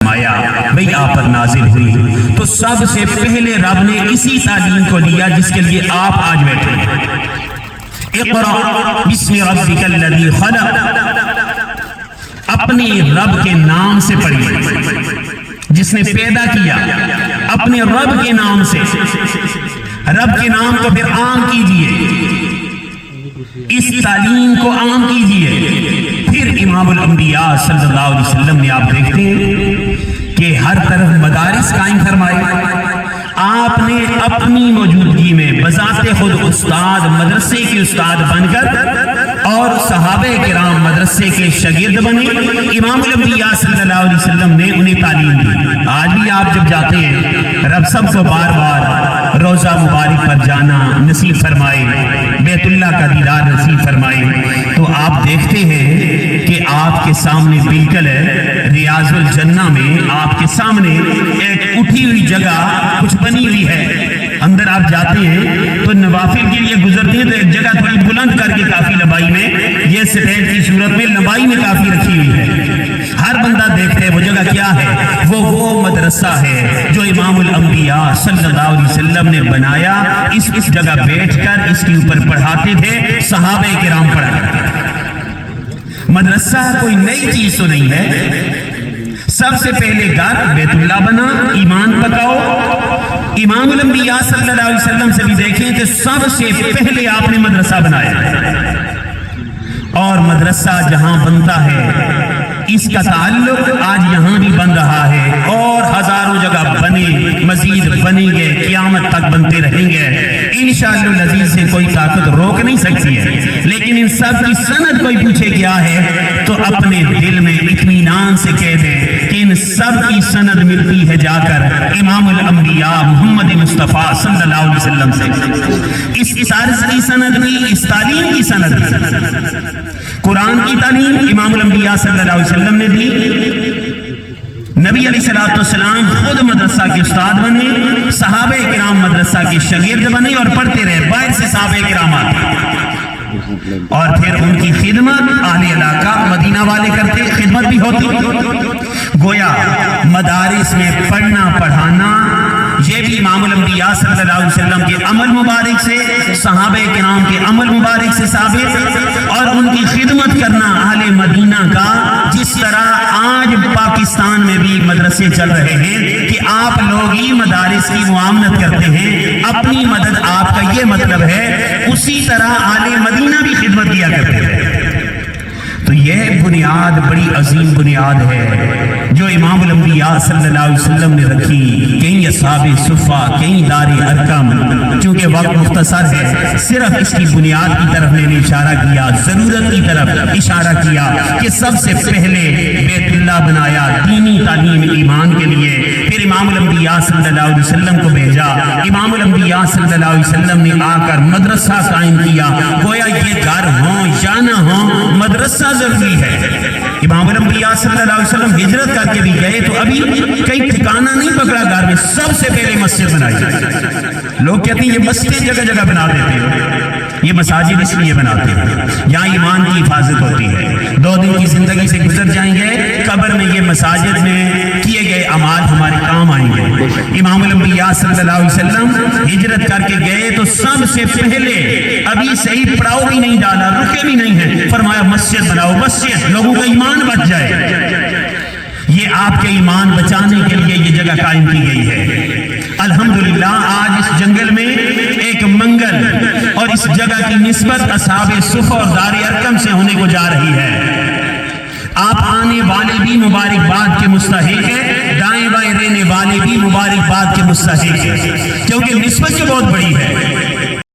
فرمایا وہی آپ پر نازل ہوئی، تو سب سے پہلے رب نے اسی تعلیم کو دیا جس کے لیے آپ آج بیٹھے ہیں۔ اقرأ بسم ربک الذی خلق، اپنے رب کے نام سے پڑھیے جس نے پیدا کیا، اپنے رب کے نام سے، رب کے نام کو پھر عام کیجئے، اس تعلیم کو عام کیجئے۔ پھر امام الانبیاء صلی اللہ علیہ وسلم نے آپ دیکھتے ہیں کہ ہر طرف مدارس قائم فرمائے۔ آپ نے اپنی موجودگی میں بذات خود استاد، مدرسے کے استاد بن کر، اور صحابہ کرام مدرسے کے شاگرد بنے۔ امام الانبیاء صلی اللہ علیہ وسلم نے انہیں تعلیم دی۔ آج بھی آپ جب جاتے ہیں، رب سب کو بار بار روزہ مبارک پر جانا نصیب فرمائے، بیت اللہ کا دیدار نصیب فرمائے، تو آپ دیکھتے ہیں کہ آپ کے سامنے بالکل ریاض الجنہ میں آپ کے سامنے ایک اٹھی ہوئی جگہ کچھ بنی ہوئی ہے۔ اندر آپ جاتے ہیں تو نوافل کے لیے گزرتے ہیں تو ایک جگہ تھوڑی بلند کر کے کافی لمبائی میں، یہ سٹیج کی صورت میں لمبائی میں کافی رکھی ہوئی ہے۔ ہر بندہ دیکھتے ہیں وہ جگہ کیا ہے، وہ مدرسہ ہے جو امام الانبیاء صلی اللہ علیہ وسلم نے بنایا۔ اس جگہ بیٹھ کر اس کے اوپر پڑھاتے تھے، صحابہ کرام پڑھا کرتے تھے۔ مدرسہ کوئی نئی چیز تو نہیں ہے، سب سے پہلے گھر بیت اللہ بنا، ایمان پکاؤ۔ امام الانبیاء صلی اللہ علیہ وسلم سے بھی دیکھیں کہ سب سے پہلے آپ نے مدرسہ بنایا، اور مدرسہ جہاں بنتا ہے اس کا تعلق آج یہاں بھی بن رہا ہے، اور ہزاروں جگہ بنے، مزید بنیں گے، قیامت تک بنتے رہیں گے انشاءاللہ العزیز۔ سے کوئی طاقت روک نہیں سکتی ہے، لیکن ان سب کی سند کوئی پوچھے کیا ہے تو اپنے دل میں اطمینان سے کہہ دے کہ ان سب کی سند ملتی ہے جا کر امام الانبیاء محمد مصطفیٰ صلی اللہ علیہ وسلم سے۔ اس عرض کی سند بھی، اس تعلیم کی سند بھی، قرآن کی تعلیم امام الانبیاء صلی اللہ علیہ وسلم نے دی۔ نبی علیہ السلام خود مدرسہ کے استاد بنے، صحابہ کرام مدرسہ کے شاگرد بنے اور پڑھتے رہے، باہر سے صحابہ کرام آتے، اور پھر ان کی خدمت اہل علاقہ مدینہ والے کرتے، خدمت بھی ہوتی۔ گویا مدارس میں پڑھنا پڑھانا یہ بھی امام الانبیاء صلی اللہ علیہ وسلم کے عمل مبارک سے، صحابہ کرام کے عمل مبارک سے ثابت، اور ان کی خدمت کرنا اہل مدینہ کا، جس طرح آج پاکستان میں بھی مدرسے چل رہے ہیں کہ آپ لوگ ہی مدارس کی معاونت کرتے ہیں، اپنی مدد آپ کا یہ مطلب ہے، اسی طرح اہل مدینہ بھی خدمت کیا کرتے ہیں۔ تو یہ بنیاد بڑی عظیم بنیاد ہے جو امام الانبیاء صلی اللہ علیہ وسلم نے رکھی۔ کہیں اصحاب صفہ، کہیں دار ارقم، چونکہ وقت مختصر ہے صرف اس کی بنیاد کی طرف میں نے اشارہ کیا، ضرورت کی طرف اشارہ کیا کہ سب سے پہلے بیت اللہ بنایا دینی تعلیم ایمان کے لیے، پھر امام الانبیاء صلی اللہ علیہ وسلم کو بھیجا، امام الانبیاء صلی اللہ علیہ وسلم نے آ کر مدرسہ قائم کیا۔ گویا یہ گھر ہوں یا نہ ہوں مدرسہ ضروری ہے۔ امام الانبیاء صلی اللہ علیہ وسلم ہجرت کر کے بھی گئے تو ابھی کئی ٹھکانہ نہیں پکڑا گھر میں، سب سے پہلے مسجد بنائی۔ لوگ کہتے ہیں یہ مسجد جگہ جگہ بنا دیتے ہو، یہ مساجد اس لیے بناتے ہیں یہاں ایمان کی حفاظت ہوتی ہے۔ 2 دن کی زندگی سے گزر جائیں گے، قبر میں یہ مساجد میں کیے گئے اعمال ہمارے کام آئیں گے۔ امام الانبیاء صلی اللہ علیہ وسلم ہجرت کر کے گئے تو سب سے پہلے ابھی صحیح پڑاؤ بھی نہیں ڈالا، رکے بھی نہیں ہیں، فرمایا مسجد بناؤ، مسجد لوگوں کا ایمان بچ جائے۔ یہ آپ کے ایمان بچانے کے لیے یہ جگہ قائم کی گئی ہے۔ الحمدللہ آج اس جنگل میں ایک منگل اور اس جگہ کی نسبت اصحاب صفہ اور دار ارقم سے ہونے کو جا رہی ہے۔ آپ آنے والے بھی مبارکباد کے مستحق ہیں، دائیں بائیں رہنے والے بھی مبارکباد کے مستحق ہیں، کیونکہ نسبت جو بہت بڑی ہے۔